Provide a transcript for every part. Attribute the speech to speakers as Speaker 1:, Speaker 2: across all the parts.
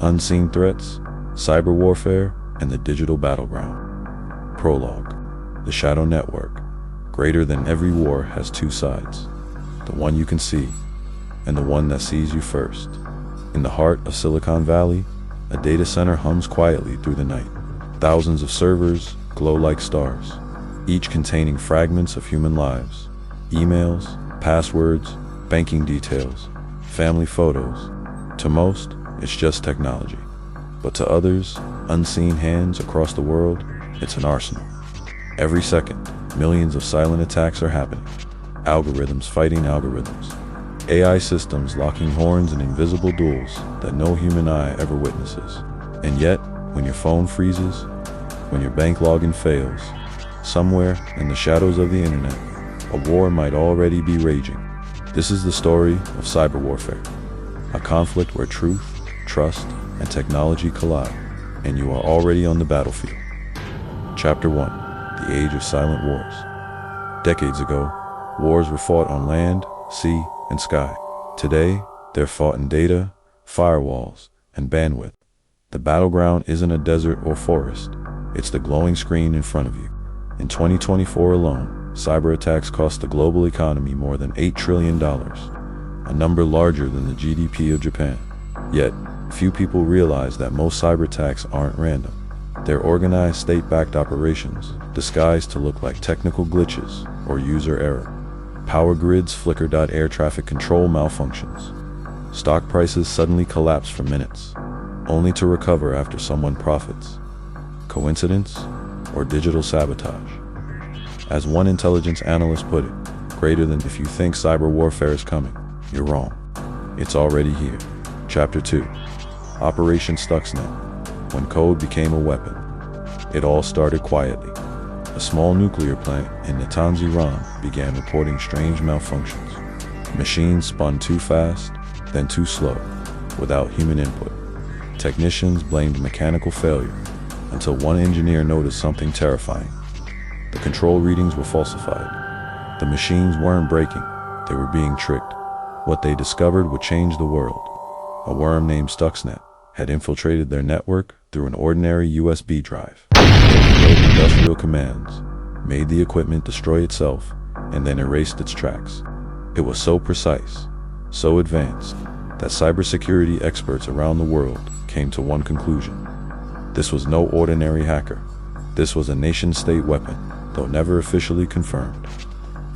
Speaker 1: Unseen Threats, Cyberwarfare, and the Digital Battleground. Prologue. The Shadow Network, greater than every war, has two sides. The one you can see, and the one that sees you first. In the heart of Silicon Valley, a data center hums quietly through the night. Thousands of servers glow like stars, each containing fragments of human lives, emails, passwords, banking details, family photos. To most, it's just technology. But to others, unseen hands across the world, it's an arsenal. Every second, millions of silent attacks are happening. Algorithms fighting algorithms. AI systems locking horns in invisible duels that no human eye ever witnesses. And yet, when your phone freezes, when your bank login fails, somewhere in the shadows of the internet, a war might already be raging. This is the story of cyberwarfare, a conflict where truth, trust, and technology collide, and you are already on the battlefield. Chapter 1. The Age of Silent Wars. Decades ago, wars were fought on land, sea, and sky. Today, they're fought in data, firewalls, and bandwidth. The battleground isn't a desert or forest, it's the glowing screen in front of you. In 2024 alone, cyber attacks cost the global economy more than $8 trillion, a number larger than the GDP of Japan. Yet, few people realize that most cyber attacks aren't random. They're organized state-backed operations, disguised to look like technical glitches or user error. Power grids flicker. Air traffic control malfunctions. Stock prices suddenly collapse for minutes, only to recover after someone profits. Coincidence or digital sabotage? As one intelligence analyst put it, greater than if you think cyber warfare is coming, you're wrong. It's already here. Chapter 2. Operation Stuxnet. When code became a weapon. It all started quietly. A small nuclear plant in Natanz, Iran began reporting strange malfunctions. Machines spun too fast, then too slow, without human input. Technicians blamed mechanical failure, until one engineer noticed something terrifying. The control readings were falsified. The machines weren't breaking, they were being tricked. What they discovered would change the world. A worm named Stuxnet had infiltrated their network through an ordinary USB drive. It wrote industrial commands, made the equipment destroy itself, and then erased its tracks. It was so precise, so advanced, that cybersecurity experts around the world came to one conclusion. This was no ordinary hacker. This was a nation-state weapon, though never officially confirmed.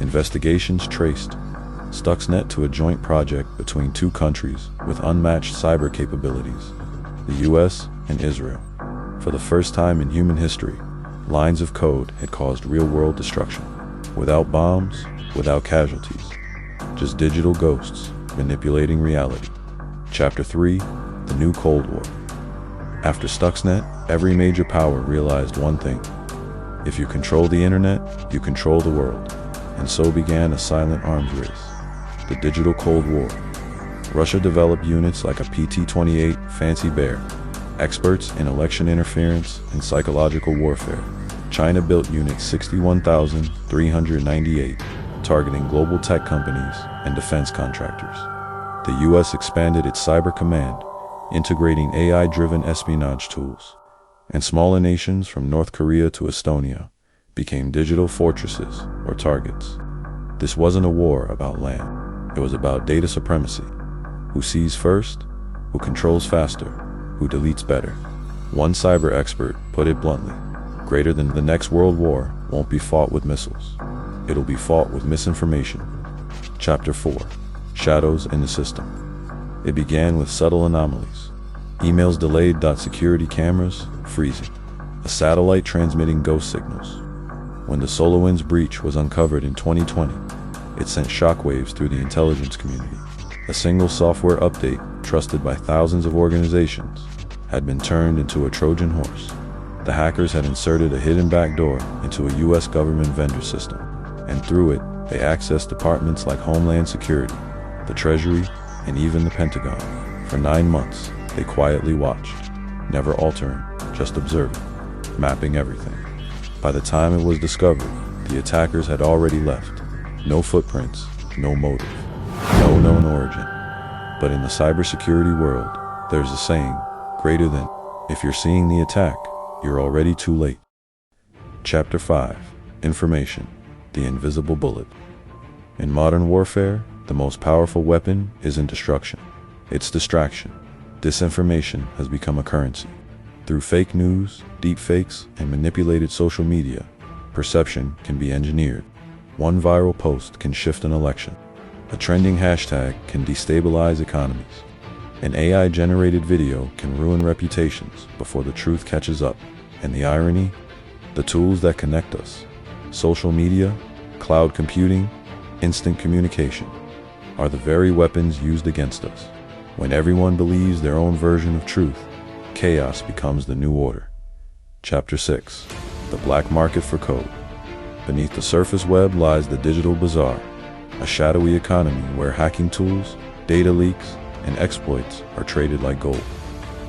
Speaker 1: Investigations traced Stuxnet to a joint project between two countries with unmatched cyber capabilities, the US and Israel. For the first time in human history, lines of code had caused real-world destruction. Without bombs, without casualties, just digital ghosts manipulating reality. Chapter 3. The New Cold War. After Stuxnet, every major power realized one thing. If you control the internet, you control the world. And so began a silent arms race. The Digital Cold War. Russia developed units like a PT-28 Fancy Bear, experts in election interference and psychological warfare. China built Unit 61,398, targeting global tech companies and defense contractors. The US expanded its cyber command, integrating AI-driven espionage tools. And smaller nations from North Korea to Estonia became digital fortresses or targets. This wasn't a war about land. It was about data supremacy. Who sees first? Who controls faster? Who deletes better? One cyber expert put it bluntly. Greater than the next world war won't be fought with missiles. It'll be fought with misinformation. Chapter 4. Shadows in the System. It began with subtle anomalies. Emails delayed. Security cameras freezing. A satellite transmitting ghost signals. When the SolarWinds breach was uncovered in 2020, it sent shockwaves through the intelligence community. A single software update, trusted by thousands of organizations, had been turned into a Trojan horse. The hackers had inserted a hidden backdoor into a US government vendor system, and through it, they accessed departments like Homeland Security, the Treasury, and even the Pentagon. For 9 months, they quietly watched, never altering, just observing, mapping everything. By the time it was discovered, the attackers had already left. No footprints, no motive, no known origin. But in the cybersecurity world, there's a saying, greater than. If you're seeing the attack, you're already too late. Chapter 5. Information, the invisible bullet. In modern warfare, the most powerful weapon isn't destruction, it's distraction. Disinformation has become a currency. Through fake news, deepfakes, and manipulated social media, perception can be engineered. One viral post can shift an election. A trending hashtag can destabilize economies. An AI-generated video can ruin reputations before the truth catches up. And the irony? The tools that connect us, social media, cloud computing, instant communication, are the very weapons used against us. When everyone believes their own version of truth, chaos becomes the new order. Chapter 6. The black market for code. Beneath the surface web lies the digital bazaar, a shadowy economy where hacking tools, data leaks, and exploits are traded like gold.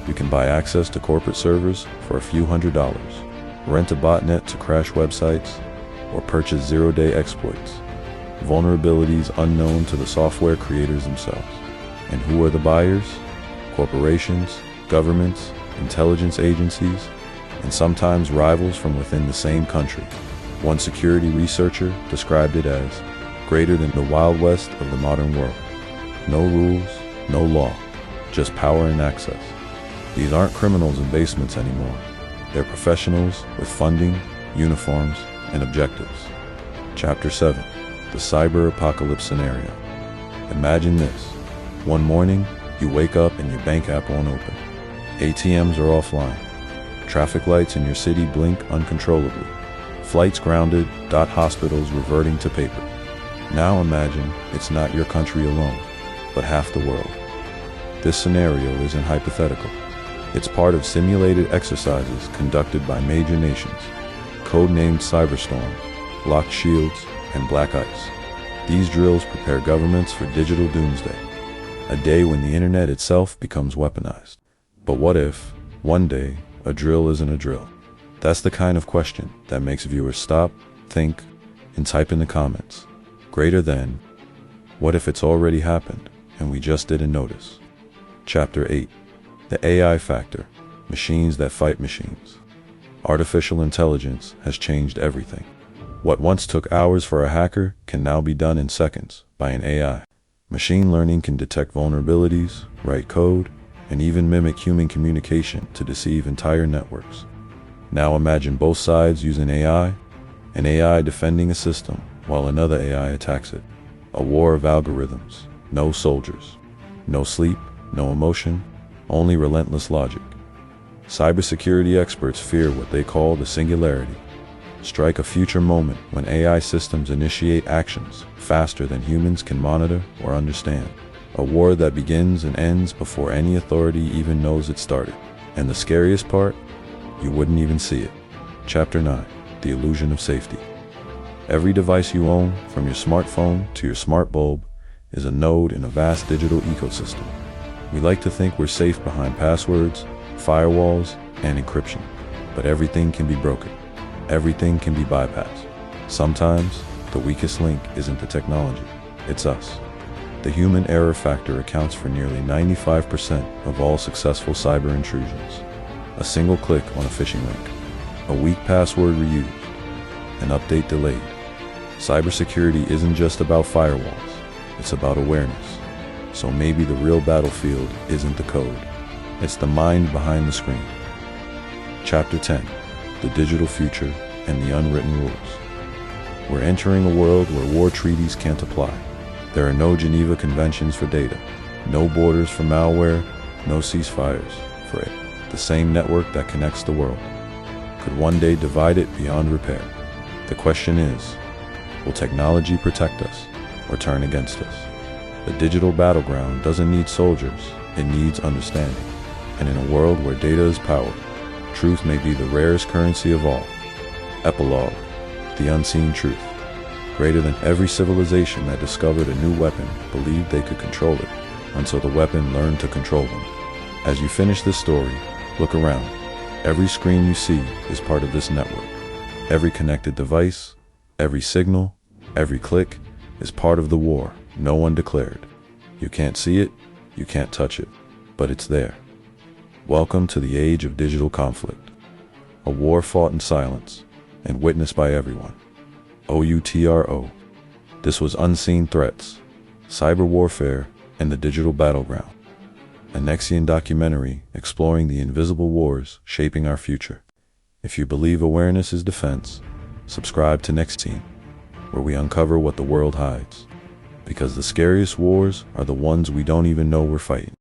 Speaker 1: You can buy access to corporate servers for a few $100s, rent a botnet to crash websites, or purchase zero-day exploits, vulnerabilities unknown to the software creators themselves. And who are the buyers? Corporations, governments, intelligence agencies, and sometimes rivals from within the same country. One security researcher described it as greater than the Wild West of the modern world. No rules, no law, just power and access. These aren't criminals in basements anymore. They're professionals with funding, uniforms, and objectives. Chapter 7. The Cyber Apocalypse Scenario. Imagine this. One morning, you wake up and your bank app won't open. ATMs are offline. Traffic lights in your city blink uncontrollably. Flights grounded, hospitals reverting to paper. Now imagine it's not your country alone, but half the world. This scenario isn't hypothetical. It's part of simulated exercises conducted by major nations, codenamed Cyberstorm, Locked Shields, and Black Ice. These drills prepare governments for digital doomsday, a day when the internet itself becomes weaponized. But what if, one day, a drill isn't a drill? That's the kind of question that makes viewers stop, think, and type in the comments. Greater than, what if it's already happened and we just didn't notice? Chapter 8. The AI Factor, Machines that Fight Machines. Artificial intelligence has changed everything. What once took hours for a hacker can now be done in seconds by an AI. Machine learning can detect vulnerabilities, write code, and even mimic human communication to deceive entire networks. Now imagine both sides using AI, an AI defending a system while another AI attacks it. A war of algorithms, no soldiers, no sleep, no emotion, only relentless logic. Cybersecurity experts fear what they call the singularity. Strike a future moment when AI systems initiate actions faster than humans can monitor or understand. A war that begins and ends before any authority even knows it started. And the scariest part? You wouldn't even see it. Chapter 9. The Illusion of Safety. Every device you own, from your smartphone to your smart bulb, is a node in a vast digital ecosystem. We like to think we're safe behind passwords, firewalls, and encryption. But everything can be broken. Everything can be bypassed. Sometimes, the weakest link isn't the technology, it's us. The human error factor accounts for nearly 95% of all successful cyber intrusions. A single click on a phishing link, a weak password reused, an update delayed. Cybersecurity isn't just about firewalls, it's about awareness. So maybe the real battlefield isn't the code, it's the mind behind the screen. Chapter 10. The Digital Future and the Unwritten Rules. We're entering a world where war treaties can't apply. There are no Geneva Conventions for data, no borders for malware, no ceasefires for it. The same network that connects the world could one day divide it beyond repair. The question is, will technology protect us or turn against us? The digital battleground doesn't need soldiers, it needs understanding. And in a world where data is power, truth may be the rarest currency of all. Epilogue, the unseen truth. Greater than every civilization that discovered a new weapon believed they could control it, until the weapon learned to control them. As you finish this story, look around. Every screen you see is part of this network. Every connected device, every signal, every click is part of the war no one declared. You can't see it, you can't touch it, but it's there. Welcome to the age of digital conflict, a war fought in silence and witnessed by everyone. OUTRO. This was Unseen Threats, Cyberwarfare, and the Digital Battleground, a NEXION documentary exploring the invisible wars shaping our future. If you believe awareness is defense, subscribe to NEXION, where we uncover what the world hides. Because the scariest wars are the ones we don't even know we're fighting.